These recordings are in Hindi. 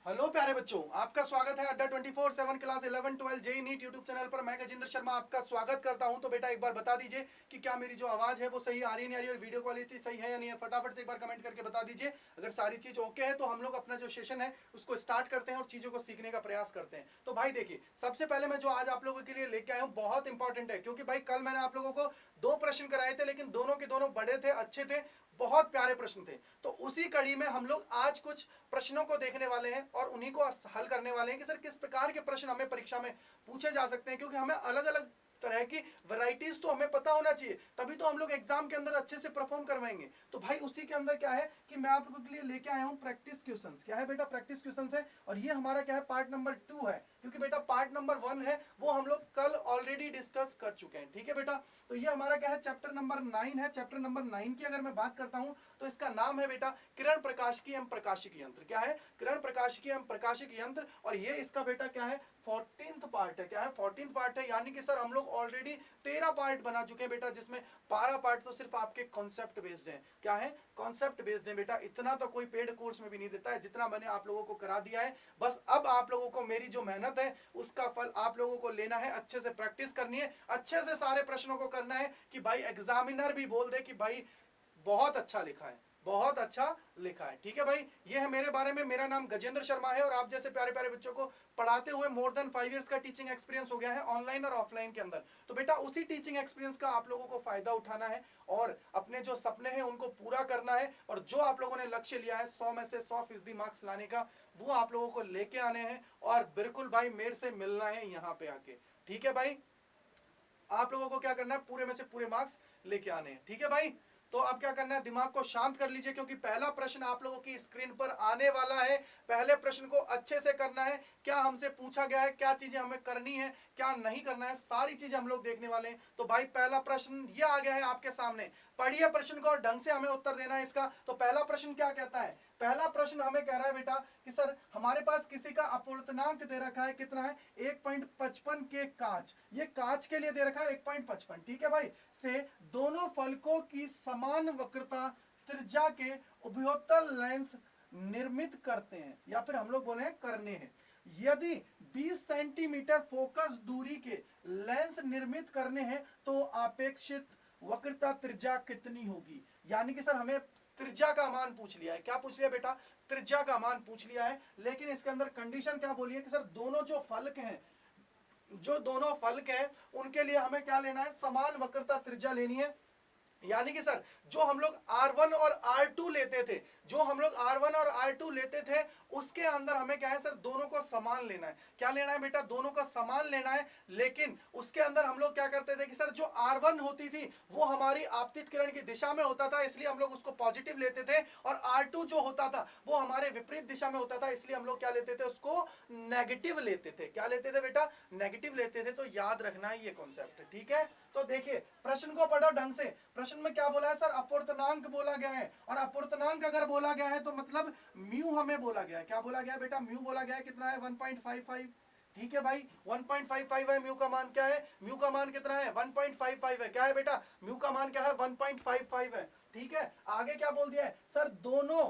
हेलो प्यारे बच्चों, आपका स्वागत है Adda 24/7 class 11 12 JEE NEET YouTube channel पर। मैं गजेंद्र शर्मा आपका स्वागत करता हूं। तो बेटा एक बार बता दीजिए कि क्या मेरी जो आवाज है वो सही आ रही है नहीं आ रही है, और वीडियो क्वालिटी सही है या नहीं है। फटाफट से एक बार कमेंट करके बता दीजिए। अगर सारी चीज ओके है तो हम लोग अपना जो सेशन है उसको स्टार्ट करते हैं और चीजों को सीखने का प्रयास करते हैं। तो भाई देखिए, सबसे पहले मैं जो आज आप लोगों के लिए लेके आया हूँ बहुत इंपॉर्टेंट है, क्योंकि भाई कल मैंने आप लोगों को 2 प्रश्न कराए थे, लेकिन दोनों के दोनों बड़े थे, अच्छे थे, बहुत प्यारे प्रश्न थे। तो उसी कड़ी में हम लोग आज कुछ प्रश्नों को देखने वाले हैं और उन्हीं को हल करने वाले हैं कि सर किस प्रकार के प्रश्न हमें परीक्षा में पूछे जा सकते हैं, क्योंकि हमें अलग अलग तरह की वैरायटीज तो हमें पता होना चाहिए, तभी तो हम लोग एग्जाम के अंदर अच्छे से परफॉर्म करवाएंगे। तो भाई उसी के अंदर क्या है कि मैं आप लोगों के लिए लेके आया हूं प्रैक्टिस क्वेश्चंस। क्या है बेटा? प्रैक्टिस क्वेश्चंस है, और ये हमारा क्या है, पार्ट नंबर 2 है, क्योंकि बेटा पार्ट नंबर 1 है वो हम लोग कल ऑलरेडी डिस्कस कर चुके हैं। ठीक है बेटा, तो ये हमारा क्या है, चैप्टर नंबर 9 है। चैप्टर नंबर 9 की अगर मैं बात करता हूं तो इसका नाम है बेटा किरण प्रकाशिकी एवं प्रकाशिकी यंत्र। क्या है? किरण प्रकाशिकी एवं प्रकाशिकी यंत्र। और ये इसका बेटा क्या है, 14th पार्ट है। क्या है? 14th पार्ट है, यानी कि सर हम लोग ऑलरेडी 13 पार्ट बना चुके हैं बेटा, जिसमें 12 पार्ट तो सिर्फ आपके कॉन्सेप्ट बेस्ड हैं। क्या है? कॉन्सेप्ट बेस्ड है बेटा। इतना तो कोई पेड कोर्स में भी नहीं देता है जितना मैंने आप लोगों को करा दिया है। बस अब आप लोगों को मेरी जो मेहनत है उसका फल आप लोगों को लेना है, अच्छे से प्रैक्टिस करनी है, अच्छे से सारे प्रश्नों को करना है कि भाई एग्जामिनर भी बोल दे कि भाई बहुत अच्छा लिखा है, बहुत अच्छा लिखा है। ठीक है भाई, ये है मेरे बारे में। मेरा नाम गजेंद्र शर्मा है और आप जैसे प्यारे प्यारे बच्चों को पढ़ाते हुए मोर देन 5 इयर्स का टीचिंग एक्सपीरियंस हो गया है, ऑनलाइन और ऑफलाइन के अंदर। तो बेटा उसी टीचिंग एक्सपीरियंस का आप लोगों को फायदा उठाना है और अपने जो सपने हैं उनको पूरा करना है, और जो आप लोगों ने लक्ष्य लिया है 100 में से 100% मार्क्स लाने का, वो आप लोगों को लेके आने हैं। और बिल्कुल भाई मेरे से मिलना है यहाँ पे आके। ठीक है भाई, आप लोगों को क्या करना है, पूरे में से पूरे मार्क्स लेके आने हैं। ठीक है भाई, तो अब क्या करना है, दिमाग को शांत कर लीजिए, क्योंकि पहला प्रश्न आप लोगों की स्क्रीन पर आने वाला है। पहले प्रश्न को अच्छे से करना है, क्या हमसे पूछा गया है, क्या चीजें हमें करनी है, क्या नहीं करना है, सारी चीजें हम लोग देखने वाले हैं। तो भाई पहला प्रश्न ये आ गया है आपके सामने, पढ़िए प्रश्न को और ढंग से हमें उत्तर देना है इसका। तो पहला प्रश्न क्या कहता है? पहला प्रश्न हमें कह रहा है बेटा कि सर हमारे पास किसी का अपूर्णांक दे रखा है, कितना है, 1.55 के कांच। ये कांच के लिए दे रखा है 1.55। ठीक है भाई, से दोनों फलकों की समान वक्रता त्रिज्या के उभयोत्तल लेंस निर्मित करते हैं, या फिर हम लोग बोले हैं करने हैं। यदि 20 सेंटीमीटर फोकस दूरी के लेंस निर्मित करने हैं तो अपेक्षित वक्रता त्रिज्या कितनी होगी। यानी कि सर हमें त्रिज्या का मान पूछ लिया है। क्या पूछ लिया बेटा? त्रिज्या का मान पूछ लिया है, लेकिन इसके अंदर कंडीशन क्या बोली है कि सर दोनों जो फलक हैं, जो दोनों फलक हैं उनके लिए हमें क्या लेना है, समान वक्रता त्रिज्या लेनी है। यानी कि सर जो हम लोग R1 और R2 लेते थे, जो हम लोग R1 और R2 लेते थे, उसके अंदर हमें क्या है सर, दोनों को समान लेना है। क्या लेना है बेटा? दोनों का समान लेना है। लेकिन उसके अंदर हम लोग क्या करते थे कि सर जो R1 होती थी वो हमारी आपतित किरण की दिशा में होता था, इसलिए हम लोग उसको पॉजिटिव लेते थे, और R2 जो होता था वो हमारे विपरीत दिशा में होता था, इसलिए हम लोग क्या लेते थे, उसको नेगेटिव लेते थे। क्या लेते थे बेटा? नेगेटिव लेते थे। तो याद रखना है ये कॉन्सेप्ट। ठीक है, तो देखिए प्रश्न को पढ़ो ढंग से। प्रश्न में क्या बोला है सर? अपूर्णांक बोला गया है, और अपूर्णांक अगर बोला गया है तो मतलब म्यू हमें बोला गया है। क्या बोला गया है बेटा? म्यू बोला गया है। कितना है? 1.55। ठीक है भाई, 1.55 है म्यू का मान। क्या है? म्यू का मान कितना है? 1.55 है। क्या है बेटा? म्यू का मान क्या है? 1.55 है। ठीक है, आगे क्या बोल दिया है सर? दोनों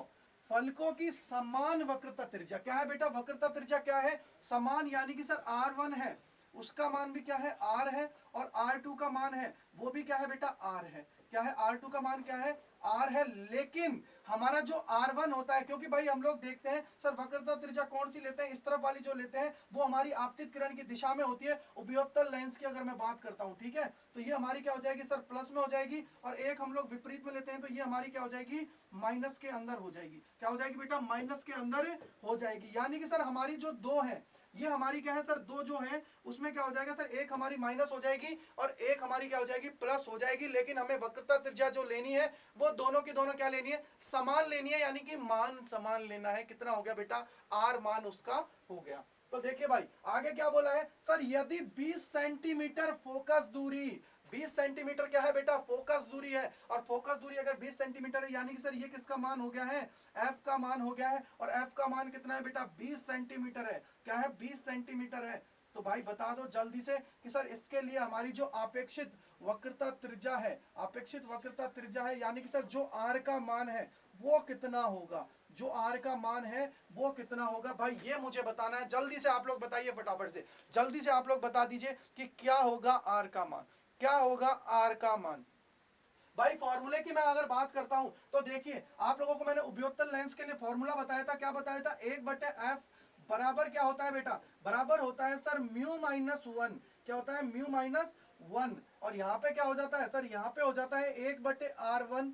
फलकों की समान वक्रता त्रिज्या। क्या है बेटा? वक्रता त्रिज्या क्या है? समान, यानी कि सर R1 है उसका मान भी क्या है? R है, और R2 का मान है वो भी क्या है बेटा? R है। क्या है? R2 का मान क्या है? R है। लेकिन हमारा जो R1 होता है, क्योंकि भाई हम लोग देखते हैं सर वक्रता त्रिज्या कौन सी लेते हैं, इस तरफ वाली जो लेते हैं वो हमारी आपतित किरण की दिशा में होती है, उभयोत्तल लेंस की अगर मैं बात करता हूं। ठीक है, तो ये हमारी क्या हो जाएगी सर? प्लस में हो जाएगी, और एक हम लोग विपरीत में लेते हैं तो ये हमारी क्या हो जाएगी? माइनस के अंदर हो जाएगी। क्या हो जाएगी बेटा? माइनस के अंदर हो जाएगी। यानी कि सर हमारी जो दो है, ये हमारी क्या है सर? दो जो है उसमें क्या हो जाएगा सर? एक हमारी माइनस हो जाएगी और एक हमारी क्या हो जाएगी? प्लस हो जाएगी। लेकिन हमें वक्रता त्रिज्या जो लेनी है वो दोनों की दोनों क्या लेनी है? समान लेनी है, यानी कि मान समान लेना है। कितना हो गया बेटा? R मान उसका हो गया। तो देखिए भाई आगे क्या बोला है सर? यदि 20 सेंटीमीटर फोकस दूरी, 20 सेंटीमीटर क्या है बेटा? फोकस दूरी है, और फोकस दूरी अगर 20 सेंटीमीटर है, यानी कि सर ये किसका मान हो गया है? F का मान हो गया है। और F का मान कितना है बेटा? 20 सेंटीमीटर है। क्या है? 20 सेंटीमीटर है। तो भाई बता दो जल्दी से कि सर इसके लिए हमारी जो अपेक्षित वक्रता त्रिज्या है, अपेक्षित वक्रता त्रिज्या है, यानी कि सर जो R का मान है वो कितना होगा? जो आर का मान है वो कितना होगा भाई, ये मुझे बताना है। जल्दी से आप लोग बताइए, फटाफट से जल्दी से आप लोग बता दीजिए कि क्या होगा आर का मान, क्या होगा आर का मान। भाई फॉर्मूले की मैं अगर बात करता हूं तो देखिए, आप लोगों को मैंने उपयोक्तल लेंस के लिए फॉर्मूला बताया था, क्या बताया था, 1/f बराबर क्या होता है बेटा, बराबर होता है सर म्यू माइनस वन। क्या होता है, म्यू माइनस वन। और यहां पे क्या हो जाता है सर, यहां पे हो जाता है 1/r1,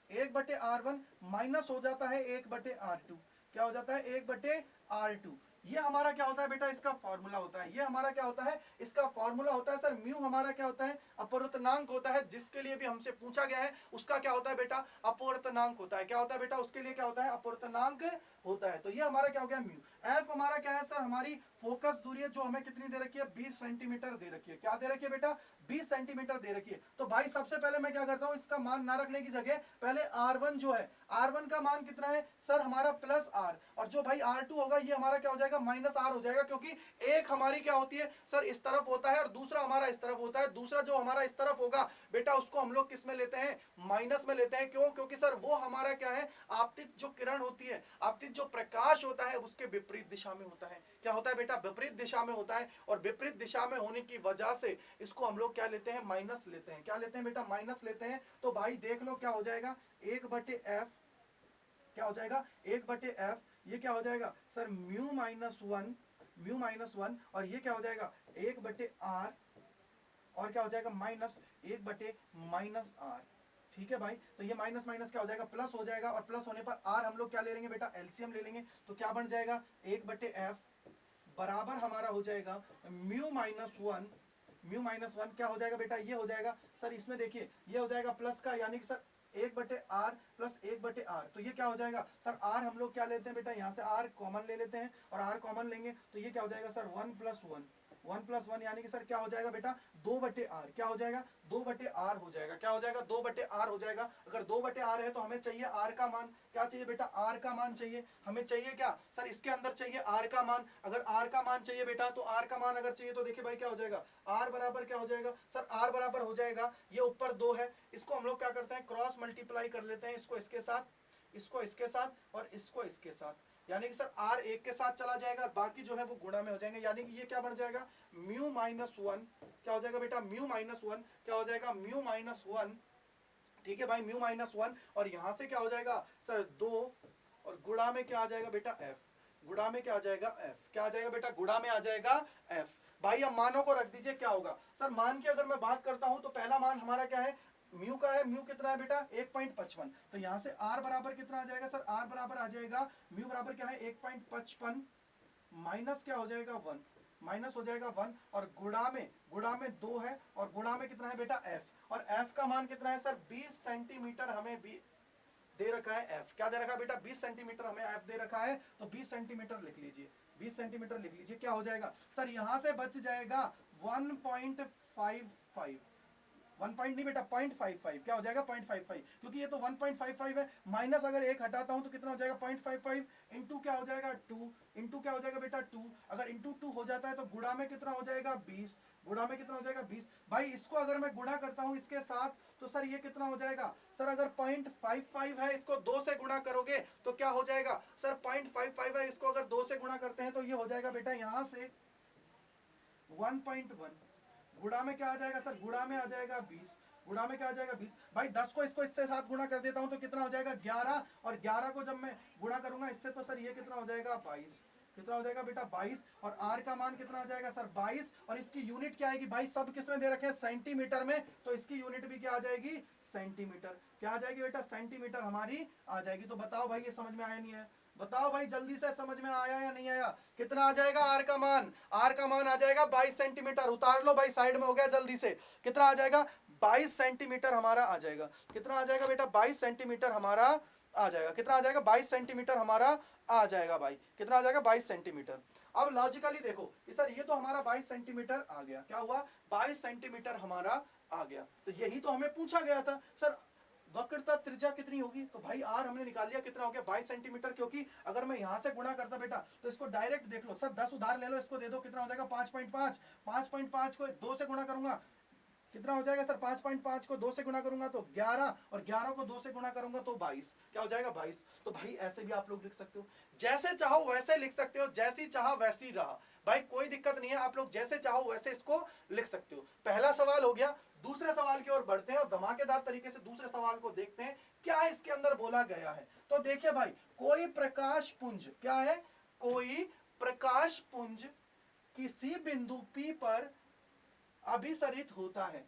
1/r1 माइनस हो जाता है 1/r2। क्या हो जाता है, 1/r2। ये हमारा क्या होता है बेटा, इसका फॉर्मूला होता है। ये हमारा क्या होता है, इसका फॉर्मूला होता है सर। म्यू हमारा क्या होता है, अपवर्तनांक होता है। जिसके लिए भी हमसे पूछा गया है उसका क्या होता है बेटा, अपवर्तनांक होता है। क्या होता है बेटा, उसके लिए क्या होता है, अपवर्तनांक होता है। तो ये हमारा क्या हो गया, म्यू। एफ हमारा क्या है सर, हमारी फोकस दूरी है, जो हमें कितनी दे रखी है, 20 सेंटीमीटर दे रखी है। क्या दे रखी है बेटा, 20 सेंटीमीटर दे रखी है। तो भाई सबसे पहले मैं क्या करता हूं, इसका मान ना रखने की जगह पहले R1 जो है, R1 का मान कितना है सर, हमारा प्लस R, और जो भाई R2 होगा ये हमारा क्या हो जाएगा, माइनस R हो जाएगा। क्योंकि एक हमारी क्या होती है सर, इस तरफ होता है, और दूसरा हमारा इस तरफ होता है। दूसरा जो हमारा इस तरफ होगा बेटा, उसको हम लोग किस में लेते हैं, माइनस में लेते हैं। क्यों, क्योंकि सर वो हमारा क्या है, आपतित जो किरण होती है, आपतित जो प्रकाश होता है, उसके विपरीत दिशा में होता है। क्या होता है बेटा, विपरीत दिशा में होता है। और विपरीत दिशा में होने की वजह से इसको हम लोग क्या लेते हैं, माइनस लेते हैं। क्या लेते हैं बेटा, माइनस लेते हैं। तो भाई देख लो क्या हो जाएगा, 1/f, क्या हो जाएगा, 1/f। ये क्या हो जाएगा sir, mu minus one, mu minus one. और ये क्या हो जाएगा, 1/r, और क्या हो जाएगा, माइनस 1/-r। ठीक है भाई, तो ये माइनस माइनस क्या हो जाएगा, प्लस हो जाएगा। और प्लस होने पर आर हम लोग क्या ले लेंगे बेटा, एलसीएम ले लेंगे। तो क्या बन जाएगा, 1/f बराबर हमारा हो जाएगा mu minus one. Mu minus one क्या हो जाएगा बेटा, ये हो जाएगा सर, इसमें देखिए ये हो जाएगा प्लस का, यानी कि सर 1/r प्लस 1/r। तो ये क्या हो जाएगा सर, r हम लोग क्या लेते हैं बेटा, यहाँ से r कॉमन ले लेते हैं, और r कॉमन लेंगे तो ये क्या हो जाएगा सर, 1+1, 1+1 यानी कि सर क्या हो जाएगा बेटा, 2/r। क्या हो जाएगा, 2/r हो जाएगा। क्या हो जाएगा, 2/r हो जाएगा। अगर 2/r है तो हमें चाहिए r का मान। क्या चाहिए बेटा, r का मान चाहिए। हमें चाहिए क्या सर, इसके अंदर चाहिए r का मान। अगर r का मान चाहिए बेटा, तो r का मान अगर चाहिए तो देखिए भाई क्या हो जाएगा, r बराबर क्या हो जाएगा सर, r बराबर हो जाएगा, ये ऊपर 2 है, इसको हम लोग क्या करते हैं, क्रॉस मल्टीप्लाई कर लेते हैं। इसको इसके साथ, इसको इसके साथ, और इसको इसके साथ। यानी कि सर r एक के साथ चला जाएगा, बाकी जो है वो गुणा में हो जाएंगे। यानी कि ये क्या बन जाएगा, म्यू माइनस वन। क्या हो जाएगा बेटा, म्यू माइनस वन। क्या हो जाएगा, म्यू माइनस वन। ठीक है भाई, म्यू माइनस वन। और यहां से क्या हो जाएगा सर, 2, और गुणा में क्या आ जाएगा बेटा, f। गुणा में क्या आ जाएगा, f। क्या आ जाएगा बेटा, गुणा में आ जाएगा f। भाई अब मानों को रख दीजिए, क्या होगा सर, मान की अगर मैं बात करता हूं तो पहला मान हमारा क्या है, म्यू का है। म्यू कितना है बेटा, 1.55। तो यहां से r बराबर कितना आ जाएगा सर, r बराबर आ जाएगा, म्यू बराबर क्या है, 1.55 माइनस क्या हो जाएगा, 1, माइनस हो जाएगा 1। और गुणा में 2 है, और गुणा में कितना है बेटा, f। और f का मान कितना है सर, 20 सेंटीमीटर हमें दे रखा है f। क्या दे रखा है बेटा, 20 सेंटीमीटर हमें f दे रखा है। तो 20 सेंटीमीटर लिख लीजिए, 20 सेंटीमीटर लिख लीजिए। क्या हो जाएगा सर, यहां से बच जाएगा 1.55, 1 पॉइंट नहीं बेटा, 0.55। क्या हो जाएगा, 0.55, क्योंकि ये तो 1.55 है। माइनस अगर एक हटाता हूं तो कितना हो जाएगा, 0.55 इंटू क्या हो जाएगा, 2, इंटू क्या हो जाएगा बेटा, 2। अगर इंटू 2 हो जाता है तो गुणा में कितना हो जाएगा, 20। गुणा में कितना हो जाएगा, 20। भाई इसको अगर मैं गुणा करता हूं इसके साथ, तो सर ये कितना हो जाएगा सर, अगर 0.55 है, इसको 2 से गुणा करोगे तो क्या हो जाएगा सर, 0.55 है, इसको अगर 2 से गुणा करते हैं तो ये हो जाएगा बेटा, यहां से 1.1। गुणा में क्या आ जाएगा सर, गुणा में आ जाएगा 20। गुणा में क्या आ जाएगा, 20। भाई 10 को इसको इससे साथ गुणा कर देता हूं तो कितना हो जाएगा, 11। और 11 को जब मैं गुणा करूंगा इससे तो सर ये कितना हो जाएगा, 22। कितना हो जाएगा बेटा, 22। और r का मान कितना आ जाएगा सर, 22। और इसकी यूनिट क्या आएगी भाई, सब किसमें दे रखे हैं, सेंटीमीटर में। तो इसकी यूनिट भी क्या आ जाएगी, सेंटीमीटर। क्या आ जाएगी बेटा, सेंटीमीटर हमारी आ जाएगी। तो बताओ भाई ये समझ में आया नहीं है, बताओ भाई जल्दी से, समझ में आया या नहीं आया। कितना आ जाएगा आर का मान, आर का मान आ जाएगा 22 सेंटीमीटर। उतार लो भाई साइड में, हो गया जल्दी से। कितना आ जाएगा, 22 सेंटीमीटर हमारा आ जाएगा। कितना आ जाएगा बेटा, 22 सेंटीमीटर हमारा आ जाएगा। कितना आ जाएगा, 22 सेंटीमीटर हमारा आ जाएगा भाई। कितना आ जाएगा, 22 सेंटीमीटर। अब लॉजिकली देखो सर, ये तो हमारा 22 सेंटीमीटर आ गया। क्या हुआ, 22 सेंटीमीटर हमारा आ गया। तो यही तो हमें पूछा गया था सर, वक्रता त्रिज्या कितनी होगी। तो भाई आर हमने निकाल लिया, कितना हो गया, 22 सेंटीमीटर। क्योंकि अगर मैं यहां से गुणा करता बेटा तो इसको डायरेक्ट देख लो सर, 10 उधार ले लो, इसको दे दो, कितना हो जाएगा, 5.5। 5.5 को 2 से गुणा करूंगा, कितना हो जाएगा सर, 5.5 को 2 से गुना करूंगा तो 11, और 11 को 2 से गुना करूंगा तो 22, क्या हो जाएगा 22। तो भाई ऐसे भी आप लोग लिख सकते हो, जैसे चाहो वैसे लिख सकते हो, जैसी चाहा वैसी रहा भाई, कोई दिक्कत नहीं है, आप लोग जैसे चाहो वैसे इसको लिख सकते हो। पहला सवाल हो गया। दूसरे सवाल की ओर बढ़ते हैं और धमाकेदार तरीके से दूसरे सवाल को देखते हैं क्या इसके अंदर बोला गया है। तो देखिए भाई, कोई प्रकाश पुंज, क्या है, कोई प्रकाश पुंज किसी बिंदु P पर अभिसरित होता है।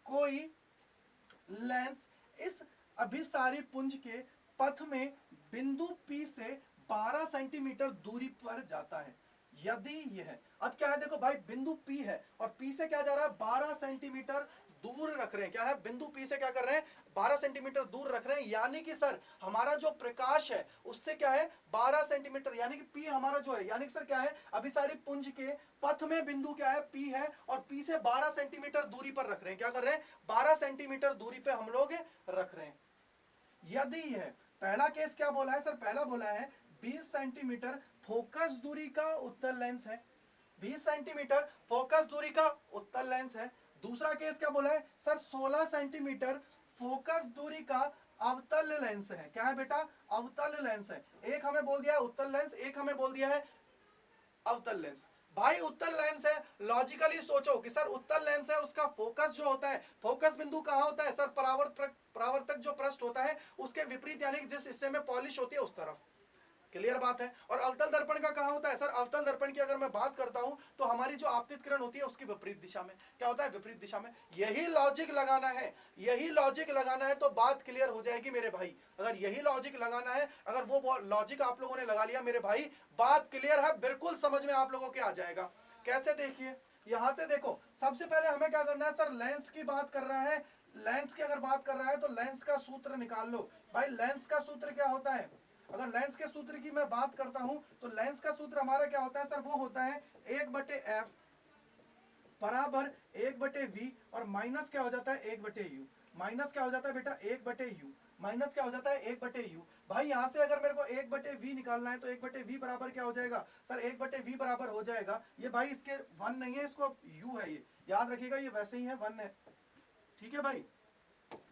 कोई लेंस इस अभिसारी पुंज के पथ में बिंदु P से 12 सेंटीमीटर दूरी पर जाता है। यदि यह, अब क्या है देखो भाई, बिंदु P है और P से क्या जा रहा है, 12 सेंटीमीटर दूर रख रहे हैं, क्या है, बिंदु P से क्या कर रहे हैं, 12 सेंटीमीटर दूर रख रहे हैं, यानी कि सर हमारा जो प्रकाश है उससे क्या है 12 सेंटीमीटर, यानी कि P हमारा जो है, यानी कि सर क्या है, अभिसारी पुंज के पथ में बिंदु क्या है, P है, और P से 12 सेंटीमीटर दूरी पर रख रहे हैं, क्या कर रहे हैं, 12 सेंटीमीटर दूरी पे हम लोग रख रहे हैं। यदि यह, पहला केस क्या बोला है सर, पहला बोला है 20 सेंटीमीटर फोकस दूरी का उत्तल लेंस है, 20 सेंटीमीटर फोकस दूरी का उत्तल लेंस है। दूसरा केस क्या बोला है सर, 16 सेंटीमीटर फोकस दूरी का अवतल लेंस है, क्या है बेटा, अवतल लेंस है। एक हमें बोल दिया है उत्तल लेंस, एक हमें बोल दिया है अवतल लेंस। भाई उत्तल लेंस है, लॉजिकली सोचो कि सर उत्तल लेंस है, उसका फोकस जो होता है, फोकस बिंदु कहां होता है सर, परावर्तक जो पृष्ठ होता है उसके विपरीत, यानी कि जिस हिस्से में पॉलिश होती है उस तरफ, क्लियर बात है। और अवतल दर्पण का कहां होता है सर, अवतल दर्पण की अगर मैं बात करता हूं तो हमारी जो आपतित किरण होती है उसकी विपरीत दिशा में, क्या होता है, विपरीत दिशा में। यही लॉजिक लगाना है, यही लॉजिक लगाना है तो बात क्लियर हो जाएगी मेरे भाई। अगर यही लॉजिक लगाना है, अगर वो लॉजिक आप लोगों ने लगा लिया मेरे भाई, बात क्लियर है, बिल्कुल समझ में आप लोगों के आ जाएगा। कैसे, देखिए यहां से देखो, सबसे पहले हमें क्या करना है सर, लेंस की बात कर रहा है, लेंस की अगर बात कर रहा है तो लेंस का सूत्र निकाल लो। भाई लेंस का सूत्र क्या होता है, अगर लेंस के सूत्र की मैं बात करता हूं तो लेंस का सूत्र हमारा क्या होता है सर, वो होता है 1/f बराबर 1/v, और माइनस क्या हो जाता है 1/u, माइनस क्या हो जाता है बेटा 1/u, माइनस क्या हो जाता है 1/u। भाई यहां से अगर मेरे को 1/v निकालना है तो 1/v बराबर क्या हो जाएगा सर, 1/v बराबर हो जाएगा, ये भाई इसके 1 नहीं है, इसको u है, ये याद रखिएगा, ये वैसे ही है 1 है, ठीक है भाई।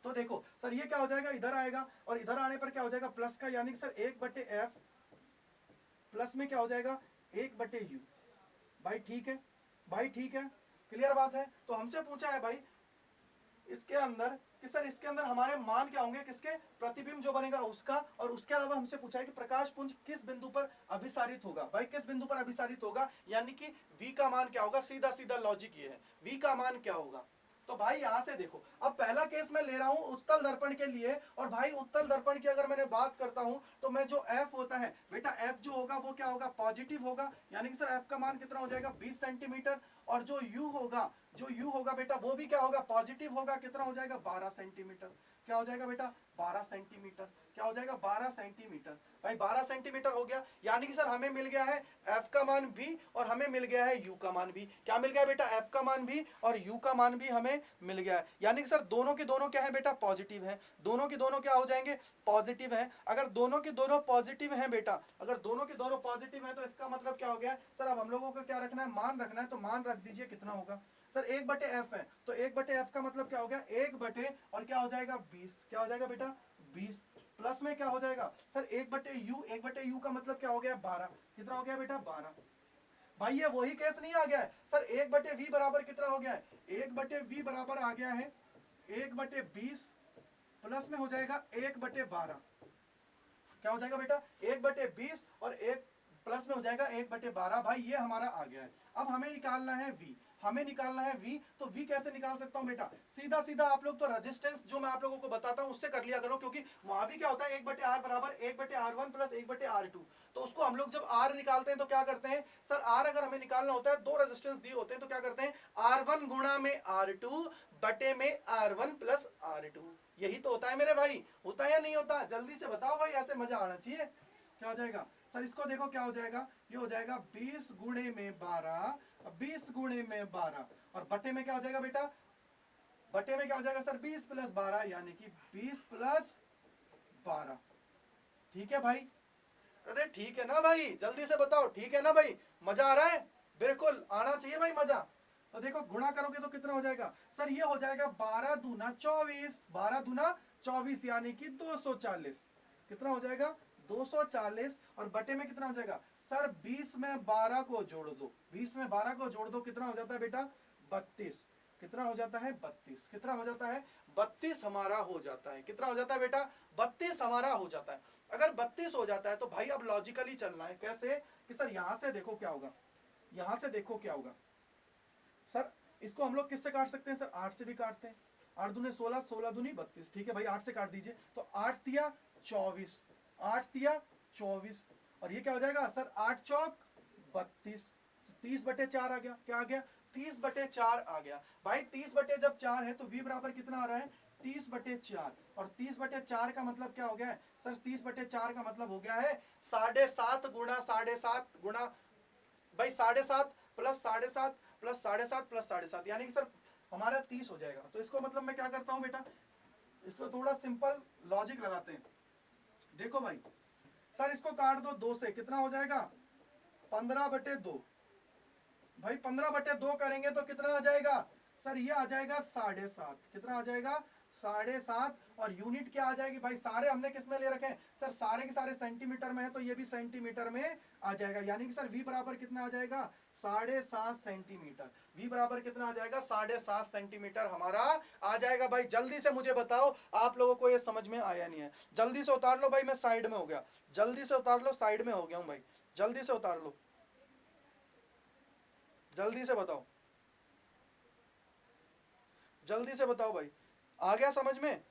तो देखो सर ये क्या हो जाएगा, इधर आएगा और इधर आने पर क्या हो जाएगा प्लस का, यानी कि सर 1/f प्लस में क्या हो जाएगा 1/u। भाई ठीक है, भाई ठीक है, क्लियर बात है। तो हमसे पूछा है भाई इसके अंदर कि सर इसके अंदर हमारे मान क्या होंगे, किसके, प्रतिबिंब जो बनेगा उसका, और उसके अलावा हमसे पूछा है कि प्रकाश पुंज किस बिंदु पर अभिसारित होगा। भाई किस बिंदु पर अभिसारित होगा, यानी कि v का मान क्या होगा, सीधा सीधा लॉजिक ये है, v का मान क्या होगा। तो भाई यहां से देखो, अब पहला केस मैं ले रहा हूं उत्तल दर्पण के लिए, और भाई उत्तल दर्पण की अगर मैंने बात करता हूं तो मैं जो f होता है बेटा, f जो होगा वो क्या होगा, पॉजिटिव होगा, यानी कि सर f का मान कितना हो जाएगा 20 सेंटीमीटर, और जो u होगा, जो u होगा बेटा वो भी क्या होगा, पॉजिटिव होगा, कितना हो जाएगा 12 सेंटीमीटर, क्या हो जाएगा बेटा 12 सेंटीमीटर, क्या हो जाएगा 12 सेंटीमीटर। भाई 12 सेंटीमीटर हो गया, यानी कि सर हमें मिल गया है f का मान भी और हमें मिल गया है u का मान भी, क्या मिल गया बेटा, f का मान भी और u का मान भी हमें मिल गया है, यानी कि सर दोनों के दोनों क्या है बेटा, पॉजिटिव है, दोनों के दोनों क्या हो जाएंगे, पॉजिटिव है। अगर दोनों के दोनों पॉजिटिव हैं बेटा, अगर दोनों के दोनों पॉजिटिव हैं तो इसका मतलब क्या हो गया सर, अब हम लोगों को क्या रखना है, मान रखना है, तो मान रख दीजिए, कितना होगा सर 1/f है, तो 1/f का मतलब क्या हो गया 1 और क्या हो जाएगा 20, क्या हो जाएगा बेटा 20, प्लस में क्या हो जाएगा सर 1/u, 1/u का मतलब क्या हो गया 12, कितना हो गया बेटा 12। भाई ये वही केस नहीं आ गया है सर, 1/v बराबर कितना हो गया है, 1/v बराबर आ गया है 1/20 प्लस में हो जाएगा 1/12, क्या हो जाएगा बेटा 1/20 और 1 प्लस में हो जाएगा 1/12। भाई ये हमारा आ गया है। अब हमें निकालना है v, हमें निकालना है v, तो v कैसे निकाल सकता हूं बेटा, सीधा सीधा आप लोग तो रेजिस्टेंस जो मैं आप लोगों को बताता हूं उससे कर लिया करो, क्योंकि वहां भी क्या होता है 1/r बराबर 1/r1 प्लस 1/r2, तो उसको हम लोग जब r निकालते हैं तो क्या करते हैं सर, r अगर हमें निकालना होता है, दो रेजिस्टेंस दिए होते हैं तो क्या करते हैं r1 गुणा में r2 बटे में r1 प्लस r2, यही तो होता है मेरे भाई, होता है या नहीं होता, जल्दी से बताओ भाई, ऐसे मजा आना चाहिए। क्या हो जाएगा सर, इसको देखो क्या हो जाएगा, ये हो जाएगा 20 गुणे में 12, 20 गुणे में 12, और बटे में क्या हो जाएगा बेटा, बटे में क्या हो जाएगा सर 20 प्लस 12, यानी कि 20 प्लस 12, ठीक है भाई। अरे ठीक है ना भाई, जल्दी से बताओ, ठीक है ना भाई, मजा आ रहा है, बिल्कुल आना चाहिए भाई मजा। तो देखो गुणा करोगे तो कितना हो जाएगा सर, ये हो जाएगा 12 दूना 24, 12 दूना 24 यानी कि 240। कितना हो जाएगा 240, और बटे में कितना हो जाएगा सर 20 में 12 को जोड़ दो, 20 में 12 को जोड़ दो, कितना हो जाता है बेटा 32। कितना हो जाता है 32, कितना हो जाता है 32 हमारा हो जाता है। कितना हो जाता है बेटा 32 हमारा हो जाता है। अगर 32 हो जाता है तो भाई अब लॉजिकली चलना है। कैसे कि सर यहां से देखो क्या होगा, यहां से देखो क्या होगा सर, इसको हम लोग किससे काट सकते हैं सर, 8 से भी काटते हैं। 8 दूने 16, 16 दूनी 32, ठीक है भाई 8 से काट दीजिए, तो 8 तिया 24, 8 तिया 24, और ये क्या हो जाएगा सर 8 चौक 32, 30 बटे 4 आ गया। क्या आ गया 30 बटे 4 आ गया। भाई 30 बटे जब 4 है तो v बराबर कितना आ रहा है 30 बटे 4, और 30 बटे 4 का मतलब क्या हो गया है सर, 30 बटे 4 का मतलब हो गया है 7.5 गुणा 7.5 गुणा भाई 7.5 प्लस 7.5 प्लस 7.5 प्लस 7.5, यानी कि सर हमारा 30 हो जाएगा। तो इसको मतलब मैं क्या करता हूं बेटा, इसको थोड़ा सिंपल लॉजिक लगाते हैं। देखो भाई सर इसको काट दो 2 से, कितना हो जाएगा 15 बटे 2। भाई 15 बटे 2 करेंगे तो कितना आ जाएगा सर, ये आ जाएगा 7.5। कितना आ जाएगा 7.5, और यूनिट क्या आ जाएगी भाई, सारे हमने किस में ले रखे हैं सर, सारे के सारे सेंटीमीटर में है, तो ये भी सेंटीमीटर में आ जाएगा। यानी कि सर v बराबर कितना आ जाएगा 7.5 सेंटीमीटर। v बराबर कितना आ जाएगा 7.5 सेंटीमीटर हमारा आ जाएगा। भाई जल्दी से मुझे बताओ आप लोगों को ये समझ में आया नहीं है, जल्दी से उतार लो भाई, मैं साइड में हो गया, जल्दी से उतार लो, साइड में हो गया हूं भाई, जल्दी से उतार लो, जल्दी से बताओ, जल्दी से बताओ भाई, आ गया समझ में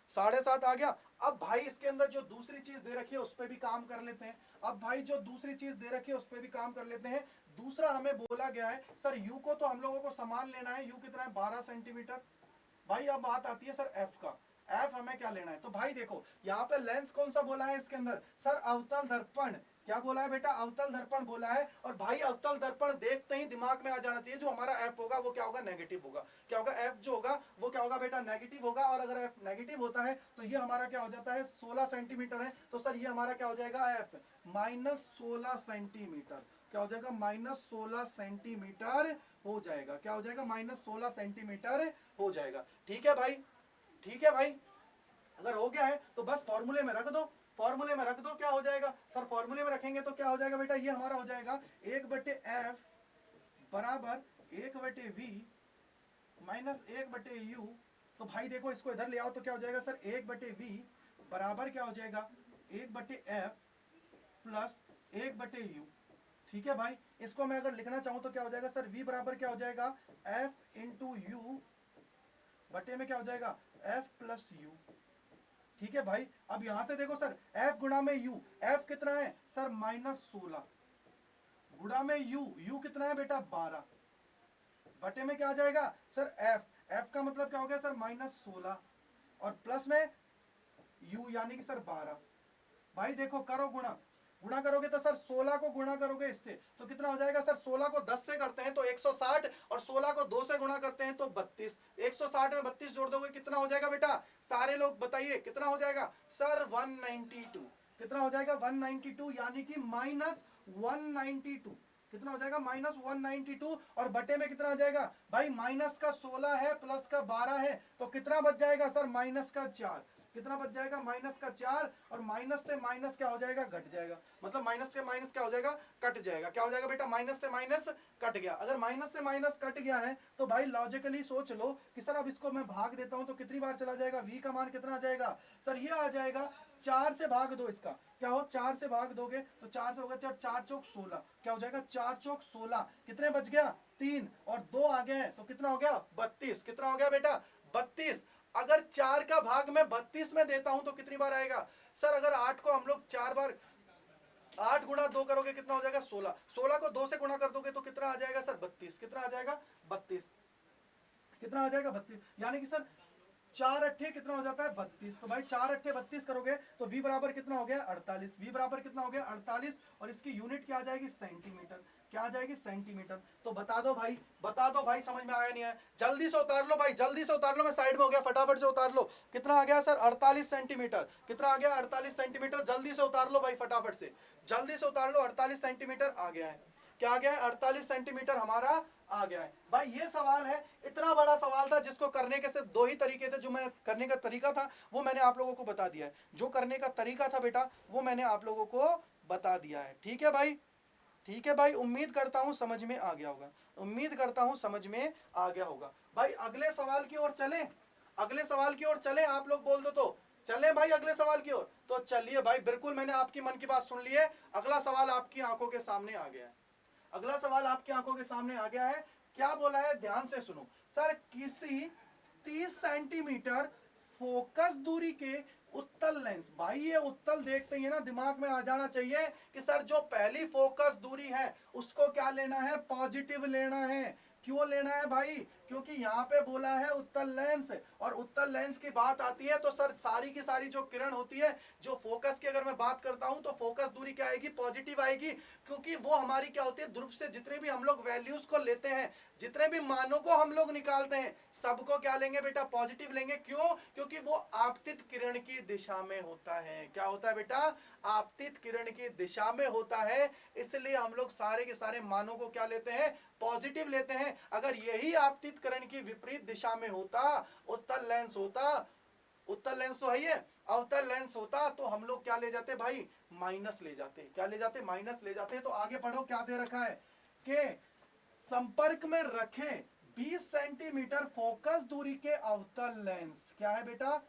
7.5 आ गया। अब भाई इसके अंदर जो दूसरी चीज दे रखी है उस पर भी काम कर लेते हैं। अब भाई जो दूसरी चीज दे रखी है उस पर भी काम कर लेते हैं। दूसरा हमें बोला गया है सर यू को तो हम लोगों को समान लेना है, यू कितना है 12 सेंटीमीटर। भाई अब बात आती है सर एफ का, एफ हमें क्या लेना है, तो भाई देखो यहाँ पे लेंस कौन सा बोला है इसके अंदर सर, अवतल दर्पण। क्या बोला है बेटा, अवतल दर्पण बोला है। और भाई अवतल दर्पण देखते ही दिमाग में आ जाना चाहिए जो हमारा एफ होगा वो क्या होगा नेगेटिव होगा। क्या होगा एफ जो होगा वो क्या होगा बेटा नेगेटिव होगा, और अगर एफ नेगेटिव होता है तो ये हमारा क्या हो जाता है 16 सेंटीमीटर है, तो सर ये हमारा क्या हो जाएगा एफ -16 सेंटीमीटर। क्या हो जाएगा -16 सेंटीमीटर हो जाएगा। क्या हो जाएगा -16 सेंटीमीटर हो जाएगा। ठीक है भाई, ठीक है भाई, अगर हो गया है तो बस फॉर्मूले में रख दो, फॉर्मूले में रख दो। क्या हो जाएगा सर, फॉर्मूले में रखेंगे तो क्या हो जाएगा बेटा, ये हमारा हो जाएगा 1/f बराबर 1/v माइनस 1/u। तो भाई देखो इसको इधर ले आओ तो क्या हो जाएगा सर 1/v बराबर क्या हो जाएगा 1/f प्लस 1/u। ठीक है भाई, इसको मैं अगर लिखना चाहूं तो क्या हो जाएगा सर, v बराबर क्या हो जाएगा f इंटू यू बटे में क्या हो जाएगा f प्लस यू। ठीक है भाई, अब यहां से देखो सर f गुणा में u, f कितना है सर -16 गुणा में u कितना है बेटा 12 बटे में क्या आ जाएगा सर f का मतलब क्या हो गया सर -16 और प्लस में u यानी कि सर 12। भाई देखो करो गुणा, गुणा करोगे तो सर 16 को गुणा करोगे इससे तो कितना हो जाएगा सर, 16 को 10 से करते हैं तो 160, और 16 को 2 से गुणा करते हैं तो 32। 160 में 32 जोड़ दोगे कितना हो जाएगा बेटा, सारे लोग बताइए कितना हो जाएगा सर 192। कितना हो जाएगा 192 यानी कि -192। कितना हो जाएगा -192, और बटे में कितना आ जाएगा भाई माइनस का 16 है प्लस का 12 है तो कितना बच जाएगा सर माइनस का 4। कितना बच जाएगा माइनस का 4, और माइनस से माइनस क्या हो जाएगा घट जाएगा, मतलब माइनस से माइनस क्या हो जाएगा कट जाएगा। क्या हो जाएगा बेटा माइनस से माइनस कट गया। अगर माइनस से माइनस कट गया है तो भाई लॉजिकली सोच लो कि सर अब इसको मैं भाग देता हूं तो कितनी बार चला जाएगा, v का मान कितना आ जाएगा सर, ये आ जाएगा 4 से भाग दो इसका। क्या हो 4 से भाग दोगे तो 4 से होगा 4 चौक 16। क्या हो जाएगा 4 चौक 16, कितने बच गया 3, और 2 आ गए हैं तो कितना हो गया 32। कितना हो गया बेटा 32। अगर 4 का भाग मैं 32 में देता हूं तो कितनी बार आएगा सर, अगर 8 को हम लोग 4 बार 8 गुणा 2 करोगे कितना हो जाएगा 16, 16 को 2 से गुणा कर दोगे तो कितना आ जाएगा सर 32। कितना आ जाएगा 32, कितना आ जाएगा 32, यानी कि सर 4 अट्ठे कितना हो जाता है 32। तो भाई 4 अट्ठे 32 करोगे तो v बराबर कितना हो गया 48। v बराबर कितना हो गया 48, और इसकी यूनिट क्या आ जाएगी सेंटीमीटर। क्या आ जाएगी सेंटीमीटर। तो बता दो भाई, बता दो भाई, समझ में आया नहीं है जल्दी से उतार लो भाई, जल्दी से उतार लो, मैं साइड में हो गया, फटाफट से उतार लो। कितना आ गया सर 48 सेंटीमीटर। कितना आ गया 48 सेंटीमीटर, जल्दी से उतार लो भाई फटाफट से, जल्दी से उतार लो, 48 सेंटीमीटर आ गया है। क्या आ गया है 48 सेंटीमीटर हमारा आ गया है। भाई ये सवाल है, इतना बड़ा सवाल था जिसको करने के सिर्फ दो ही तरीके थे। जो मैंने करने का तरीका था वो मैंने आप लोगों को बता दिया है। जो करने का तरीका था बेटा वो मैंने आप लोगों को बता दिया है। ठीक है भाई, ठीक है भाई, उम्मीद करता हूं समझ में आ गया होगा, उम्मीद करता हूं समझ में आ गया होगा। भाई अगले सवाल की ओर चले, अगले सवाल की ओर चले, आप लोग बोल दो तो चले भाई अगले सवाल की ओर। तो चलिए भाई, बिल्कुल मैंने आपकी मन की बात सुन ली है। अगला सवाल आपकी आंखों के सामने आ गया है, अगला सवाल आपकी आंखों के सामने आ गया है। क्या बोला है, ध्यान से सुनो। सर किसी 30 सेंटीमीटर फोकस दूरी के उत्तल लेंस, भाई ये उत्तल देखते ही ना दिमाग में आ जाना चाहिए कि सर जो पहली फोकस दूरी है उसको क्या लेना है, पॉजिटिव लेना है। क्यों लेना है भाई, क्योंकि यहाँ पे बोला है उत्तल लेंस, और उत्तल लेंस की बात आती है तो सर सारी की सारी जो किरण होती है, जो फोकस की अगर मैं बात करता हूं तो फोकस दूरी क्या आएगी, पॉजिटिव आएगी। क्योंकि वो हमारी क्या होती है, ध्रुव से जितने भी हम लोग वैल्यूज को लेते हैं, जितने भी मानों को हम लोग निकालते हैं, सबको क्या लेंगे बेटा, पॉजिटिव लेंगे। क्यों, क्योंकि वो आपतित किरण की दिशा में होता है। क्या होता है बेटा, आपतित किरण की दिशा में होता है, इसलिए हम लोग सारे के सारे मानों को क्या लेते हैं, पॉजिटिव लेते हैं। अगर यही आपतित किरण की विपरीत दिशा में होता, उत्तल लेंस होता, उत्तल लेंस तो है ये, अवतल लेंस होता, तो हम लोग क्या ले जाते भाई, माइनस ले जाते। क्या ले जाते, माइनस ले जाते। तो आगे पढ़ो, क्या दे रखा है कि संपर्क में रखे 20 सेंटीमीटर फोकस दूरी के अवतल लेंस। क्या है बेटा,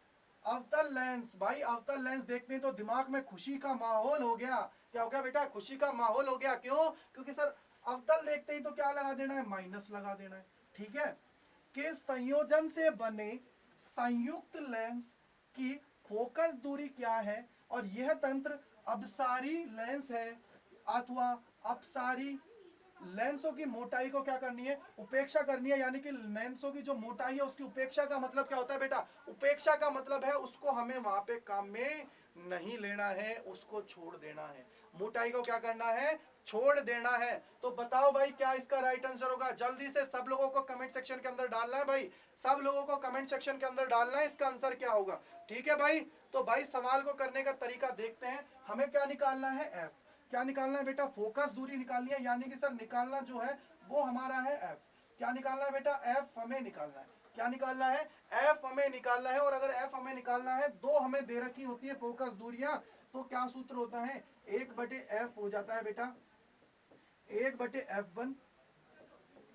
अवतल लेंस। भाई अवतल लेंस देखते हैं तो दिमाग में खुशी का माहौल हो गया। क्या हो गया बेटा, खुशी का माहौल हो गया। क्यों, क्योंकि सर अवतल देखते ही तो क्या लगा देना है, माइनस लगा देना है। ठीक है, के संयोजन से बने संयुक्त लेंस की फोकस दूरी क्या है, और यह तंत्र अपसारी लेंस है अथवा अपसारी लेंसों की मोटाई को क्या करनी है, उपेक्षा करनी है। यानी कि लेंसों की जो मोटाई है उसकी उपेक्षा का मतलब क्या होता है बेटा, उपेक्षा का मतलब है उसको हमें वहां पे काम में नहीं लेना है, उसको छोड़ देना है। मोटाई को क्या करना है, छोड़ देना है। तो बताओ भाई क्या इसका राइट आंसर होगा, जल्दी से सब लोगों को कमेंट सेक्शन के अंदर डालना है भाई, सब लोगों को कमेंट सेक्शन के अंदर डालना है इसका आंसर क्या होगा। ठीक है भाई, तो भाई सवाल को करने का तरीका देखते हैं। हमें क्या निकालना है, एफ। क्या निकालना है बेटा, फोकस दूरी निकालनी है। यानी कि सर निकालना जो है वो हमारा है एफ। क्या निकालना है बेटा, एफ हमें निकालना है। क्या निकालना है, एफ हमें निकालना है। और अगर एफ हमें निकालना है, दो हमें दे रखी होती है फोकस दूरियां, तो क्या सूत्र होता है, 1/f हो जाता है बेटा, 1/f1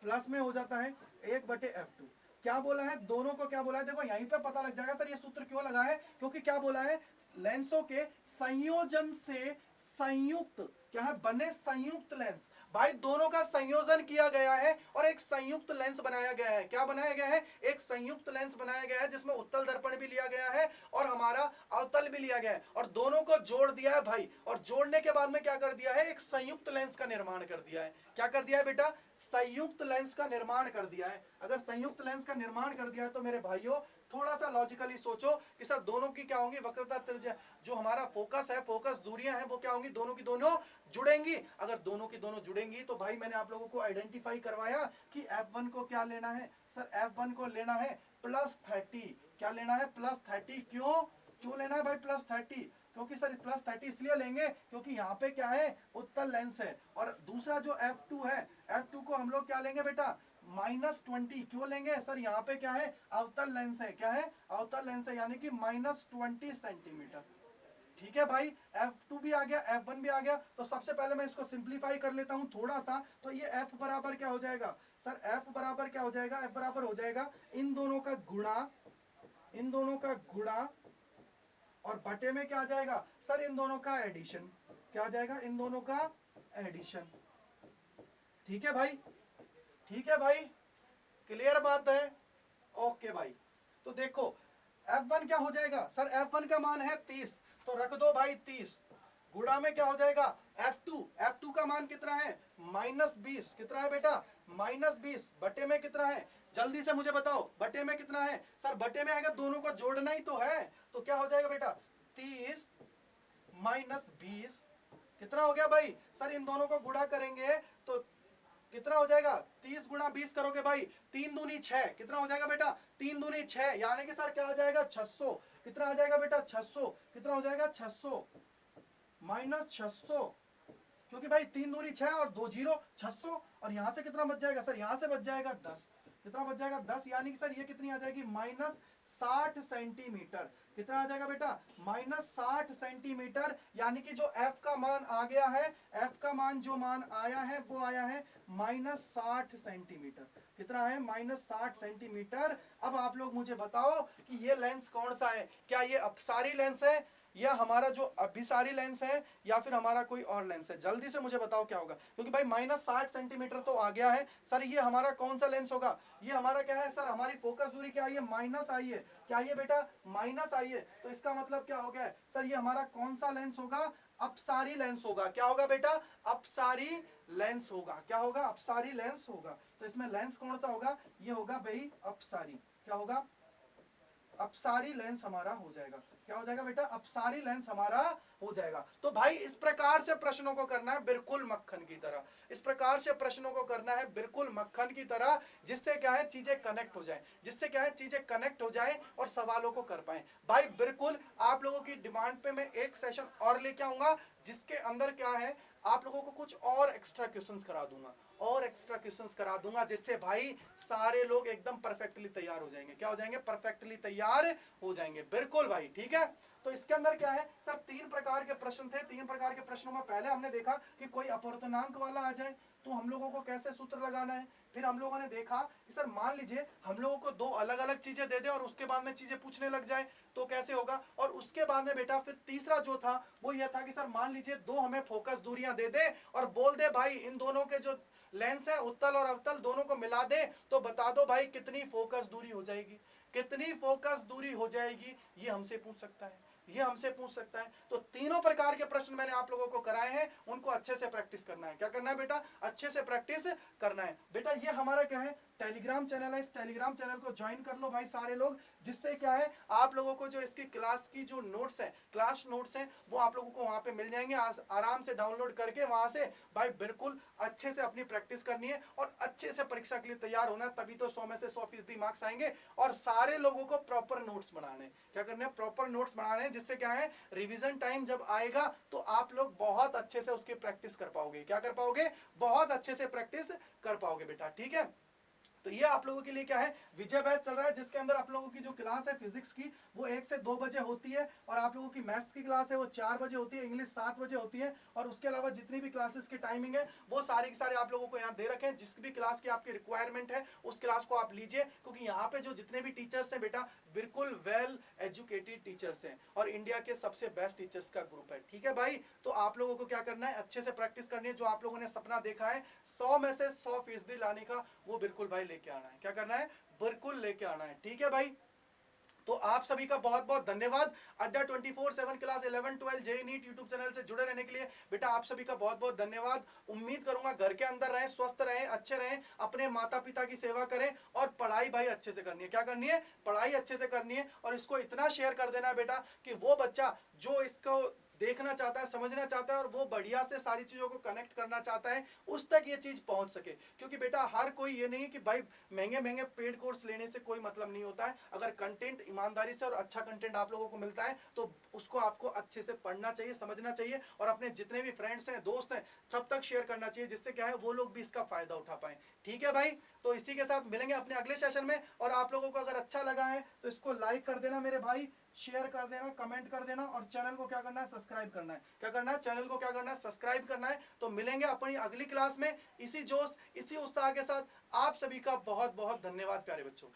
प्लस में हो जाता है 1/f2। क्या बोला है, दोनों को क्या बोला है, देखो यहीं पे पता लग जाएगा सर ये सूत्र क्यों लगा है। क्योंकि क्या बोला है, लेंसों के संयोजन से संयुक्त क्या है, बने संयुक्त लेंस। भाई दोनों का संयोजन किया गया है और एक संयुक्त लेंस बनाया गया है। क्या बनाया गया है, एक संयुक्त लेंस बनाया गया है जिसमें उत्तल दर्पण भी लिया गया है और हमारा अवतल भी लिया गया है, और दोनों को जोड़ दिया है भाई। और जोड़ने के बाद में क्या कर दिया है, एक संयुक्त लेंस का निर्माण कर दिया है। क्या कर दिया है बेटा, संयुक्त लेंस का निर्माण कर दिया है। अगर संयुक्त लेंस का निर्माण कर दिया है तो मेरे भाइयों थोड़ा सा लॉजिकली सोचो कि सर दोनों की क्या होंगी, वक्रता त्रिज्या, जो हमारा फोकस है, फोकस दूरियां हैं, वो क्या होंगी, दोनों की दोनों जुड़ेंगी। अगर दोनों की दोनों जुड़ेंगी तो भाई मैंने आप लोगों को आइडेंटिफाई करवाया कि F1 को क्या लेना है, सर F1 को लेना है +30। क्या लेना है, +30। क्यों, क्यों लेना है भाई +30, क्योंकि सर +30 इसलिए लेंगे क्योंकि यहाँ पे क्या है, उत्तल लेंस है। और दूसरा जो F2 है, F2 को हम लोग क्या लेंगे बेटा, -20। क्यों लेंगे सर, यहाँ पे क्या है, अवतल लेंस है। क्या है, अवतल लेंस है, यानी कि -20 सेंटीमीटर। ठीक है भाई, F2 भी आ गया, F1 भी आ गया। तो सबसे पहले मैं इसको सिंप्लीफाई कर लेता हूं थोड़ा सा। तो ये F बराबर क्या हो जाएगा सर, F बराबर क्या हो जाएगा, F बराबर हो जाएगा इन दोनों का गुणा, इन दोनों का गुणा, और बटे में क्या आ जाएगा सर, इन दोनों का एडिशन। क्या आ जाएगा, इन दोनों का एडिशन। ठीक है भाई, ठीक है भाई, क्लियर बात है, ओके भाई। तो देखो F1 क्या हो जाएगा सर, F1 का मान है 30, तो रख दो भाई 30। गुणा में क्या हो जाएगा F2, F2 का मान कितना है, -20। कितना है बेटा, -20। बटे में कितना है, जल्दी से मुझे बताओ, बटे में कितना है सर, बटे में आएगा, दोनों को जोड़ना ही तो है। तो क्या हो जाएगा बेटा, 30 -20 कितना हो गया भाई सर, इन दोनों को गुणा करेंगे तो कितना हो जाएगा, 30 गुणा 20 करोगे भाई, 3 दूनी 6। कितना हो जाएगा बेटा, 3 दूनी 6, यानी कि सर क्या आ जाएगा 600। कितना आ जाएगा बेटा, 600। कितना हो जाएगा 600 -600। क्योंकि भाई 3 दूनी 6 और 2 जीरो 600, और यहाँ से कितना बच जाएगा सर, यहाँ से बच जाएगा 10, कितना बच जाएगा 10, यानी कि सर ये कितनी आ जाएगी माइनस 60 सेंटीमीटर। कितना आ जाएगा बेटा माइनस 60 सेंटीमीटर, यानी कि जो f का मान आ गया है, f का मान जो मान आया है वो आया है माइनस 60 सेंटीमीटर। कितना है माइनस 60 सेंटीमीटर। अब आप लोग मुझे बताओ कि ये लेंस कौन सा है, क्या ये अपसारी लेंस है या हमारा जो अभिसारी लेंस है या फिर हमारा कोई और लेंस है, जल्दी से मुझे बताओ क्या होगा, क्योंकि भाई माइनस 60 सेंटीमीटर तो आ गया है सर, ये हमारा कौन सा लेंस होगा, ये हमारा क्या है सर, हमारी फोकस दूरी क्या आई है माइनस आई है, क्या आई है बेटा माइनस आई है, तो इसका मतलब क्या हो गया है सर, ये हमारा कौन सा लेंस होगा, अपसारी लेंस होगा। क्या होगा बेटा अपसारी लेंस होगा, क्या होगा अपसारी लेंस होगा। तो इसमें लेंस कौन सा होगा, ये होगा भाई अपसारी, क्या होगा अपसारी लेंस हमारा हो जाएगा। क्या हो जाएगा बेटा अपसारी लेंस हमारा हो जाएगा। तो भाई इस प्रकार से प्रश्नों को करना है बिल्कुल मक्खन की तरह, इस प्रकार से प्रश्नों को करना है बिल्कुल मक्खन की तरह, जिससे क्या है चीजें कनेक्ट हो जाए, जिससे क्या है चीजें कनेक्ट हो जाए और सवालों को कर पाए। भाई बिल्कुल आप लोगों की डिमांड पे मैं एक सेशन और लेके आऊंगा, जिसके अंदर क्या है आप लोगों को कुछ और एक्स्ट्रा क्वेश्चंस करा दूंगा, और एक्स्ट्रा क्वेश्चंस करा दूंगा, जिससे भाई सारे लोग एकदम परफेक्टली तैयार हो जाएंगे। क्या हो जाएंगे परफेक्टली तैयार हो जाएंगे, बिल्कुल भाई ठीक है। तो इसके अंदर क्या है सर, 3 प्रकार के प्रश्न थे, 3 प्रकार के प्रश्नों में पहले हमने देखा कि कोई अपवर्तनांक वाला आ जाए तो हम लोगों को कैसे सूत्र लगाना है। फिर हम लोगों ने देखा कि सर मान लीजिए हम लोगों को 2 अलग अलग चीजें दे दे और उसके बाद में चीजें पूछने लग जाए तो कैसे होगा। और उसके बाद में बेटा फिर तीसरा जो था वो यह था कि सर मान लीजिए 2 हमें फोकस दूरियां दे दे और बोल दे भाई इन दोनों के जो लेंस है उत्तल और अवतल दोनों को मिला दे तो बता दो भाई कितनी फोकस दूरी हो जाएगी, कितनी फोकस दूरी हो जाएगी, ये हमसे पूछ सकता है, ये हमसे पूछ सकता है। तो तीनों प्रकार के प्रश्न मैंने आप लोगों को कराए हैं, उनको अच्छे से प्रैक्टिस करना है। क्या करना है बेटा अच्छे से प्रैक्टिस करना है। बेटा ये हमारा क्या है टेलीग्राम चैनल है, इस टेलीग्राम चैनल को ज्वाइन कर लो भाई सारे लोग, जिससे क्या है आप लोगों को जो इसकी क्लास की जो नोट्स है, क्लास नोट्स हैं वो आप लोगों को वहां पे मिल जाएंगे, आराम से डाउनलोड करके वहां से भाई बिल्कुल अच्छे से अपनी प्रैक्टिस करनी है और अच्छे से परीक्षा के लिए तैयार होना है, तभी तो 100 में से 100% मार्क्स आएंगे। और सारे लोगों को प्रॉपर नोट्स बनाने, क्या करना है प्रॉपर नोट्स बनाने, जिससे क्या है रिवीजन टाइम जब आएगा तो आप लोग बहुत अच्छे से उसकी प्रैक्टिस कर पाओगे। क्या कर पाओगे बहुत अच्छे से प्रैक्टिस कर पाओगे बेटा, ठीक है। तो ये आप लोगों के लिए क्या है विजय बैच चल रहा है, जिसके अंदर आप लोगों की जो क्लास है फिजिक्स की वो 1 से 2 बजे होती है, और आप लोगों की मैथ्स की क्लास है वो 4 बजे होती है, इंग्लिश 7 बजे होती है, और उसके अलावा जितनी भी क्लासेस की टाइमिंग है वो सारी की सारी आप लोगों को यहाँ दे रखे हैं। जिस भी क्लास की आपकी रिक्वायरमेंट है उस क्लास को आप लीजिए, क्योंकि यहाँ पे जो जितने भी टीचर्स हैं बेटा बिल्कुल वेल एजुकेटेड टीचर्स हैं और इंडिया के सबसे बेस्ट टीचर्स का ग्रुप है, ठीक है भाई। तो आप लोगों को क्या करना है अच्छे से प्रैक्टिस करनी है, जो आप लोगों ने सपना देखा है 100 में से 100% लाने का वो बिल्कुल भाई लेके आना है। क्या करना है बिल्कुल लेके आना है, ठीक है भाई। तो आप सभी का बहुत बहुत धन्यवाद Adda 24/7 class 11 12 JEE NEET YouTube channel से जुड़े रहने के लिए। बेटा आप सभी का बहुत बहुत धन्यवाद। उम्मीद करूंगा घर के अंदर रहें, स्वस्थ रहें, अच्छे रहें, अपने माता पिता की सेवा करें और पढ़ाई भाई अच्छे से करनी है। क्या करनी है पढ़ाई अच्छे से करनी है, और इसको इतना शेयर कर देना है बेटा कि वो बच्चा जो इसको देखना चाहता है, समझना चाहता है और वो बढ़िया से सारी चीजों को कनेक्ट करना चाहता है, उस तक ये चीज पहुंच सके। क्योंकि बेटा हर कोई ये नहीं कि भाई महंगे महंगे पेड कोर्स लेने से कोई मतलब नहीं होता है। अगर कंटेंट ईमानदारी से और अच्छा कंटेंट आप लोगों को मिलता है तो उसको आपको अच्छे से पढ़ना चाहिए, समझना चाहिए और अपने जितने भी फ्रेंड्स हैं, दोस्त हैं, सब तक शेयर करना चाहिए, जिससे क्या है वो लोग भी इसका फायदा उठा पाए, ठीक है भाई। तो इसी के साथ मिलेंगे अपने अगले सेशन में, और आप लोगों को अगर अच्छा लगा है तो इसको लाइक कर देना मेरे भाई, शेयर कर देना, कमेंट कर देना, और चैनल को क्या करना है सब्सक्राइब करना है। क्या करना है चैनल को क्या करना है सब्सक्राइब करना है। तो मिलेंगे अपनी अगली क्लास में इसी जोश इसी उत्साह के साथ। आप सभी का बहुत बहुत धन्यवाद प्यारे बच्चों।